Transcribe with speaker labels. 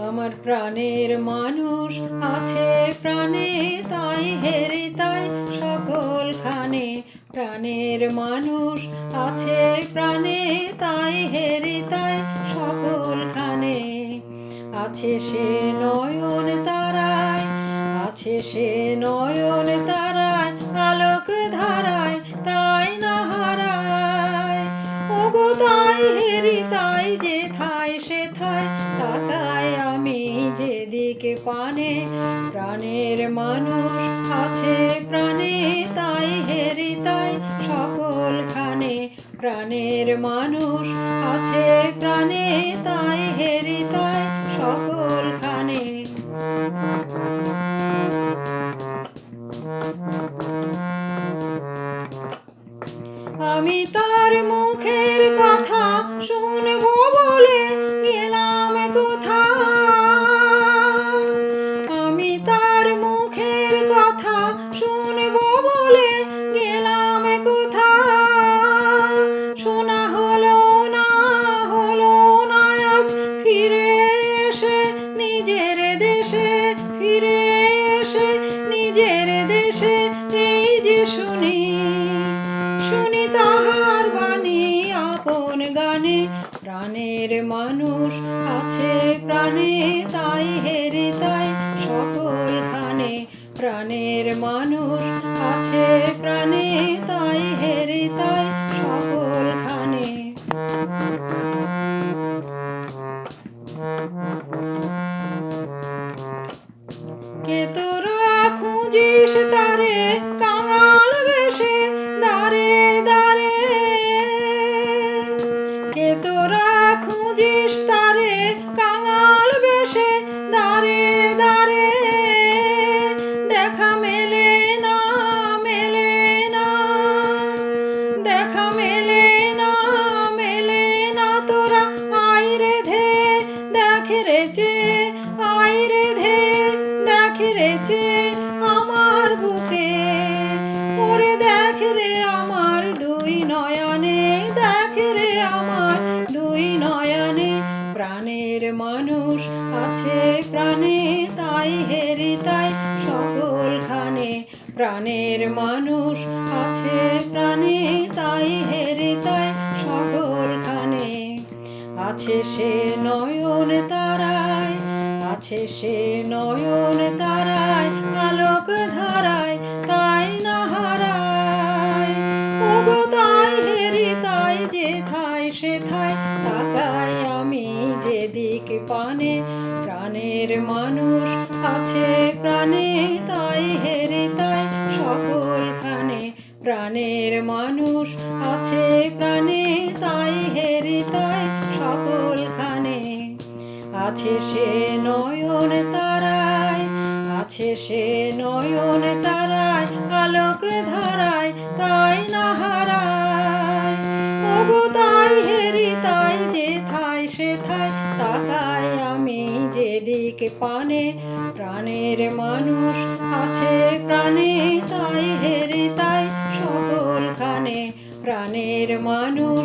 Speaker 1: আমার প্রাণের মানুষ আছে প্রাণে, তাই হেরে তাই সকলখানে। প্রাণের মানুষ আছে প্রাণে, তাই হেরে তাই সকলখানে। আছে সে নয়ন তারায়, আছে সে নয়ন তারায়, আলোক ধারায় তাই না হারায়। ওগো তাই হেরি তাই যেথায় সেথায় তাকাই আমি যেদিকে পানে। প্রাণের মানুষ আছে প্রাণে, তাই হেরি তাই সকলখানে। প্রাণের মানুষ আছে প্রাণে, তাই হেরি তাই সকলখানে। আমি তার মুখের কথা শুনবো বলে গেলাম কোথা। আমি তার মুখের কথা শুনবো বলে গেলাম কোথা। শোনা হলো না আজ ফিরে এসে নিজের দেশে, ফিরে এসে নিজের দেশে। এই যে শুনি শুনি তাহার বাণী আপন গানে। প্রাণের মানুষ আছে প্রাণে, তাই হেরে তাই সকলখানে। প্রাণের মানুষ আছে প্রাণে, তাই হেরে তাই সকলখানে। কে তোরা খুঁজিস তারে কাঙাল বেশে দাঁড়ে দাঁড়ে। কে তোরা খুঁজিস তারে কাঙাল বেশে দাঁড়ে দাঁড়ে। দেখা মেলে না মেলে না, দেখা মেলে না মেলে না। তোরা আয় রে ধে দেখ রে চে, আয় রে ধে দেখ রে চে আমার বুকে। ওরে দেখ রে আমার দুই নয়নে, দেখ রে আমার দুই নয়নে। প্রাণের মানুষ আছে প্রাণে, তাই হেরে তাই সকলখানে। প্রাণের মানুষ আছে প্রাণে, তাই হেরে তাই সকলখানে। আছে সে নয়ন তারায়, আছে সে নয়ন তারায়, আলোক ধারায় তাই না হারায়। ওগো তাই হেরি তাই যেথায় সেথায় তাকাই আমি যেদিকে পানে। প্রাণের মানুষ আছে প্রাণে, তাই হেরে তাই সকলখানে। প্রাণের মানুষ আছে প্রাণে, তাই হেরে তাই সকলখানে। আছে সে নয়ন তারায়, আছে সে নয়ন তারায়, আলোক ধারায় তাই না হারায়। ওগো তাই হেরি তাই যেথায় সেথায় তাকাই আমি যেদিকে পানে। প্রাণের মানুষ আছে প্রাণে, তাই হেরে তাই সকলখানে। প্রাণের মানুষ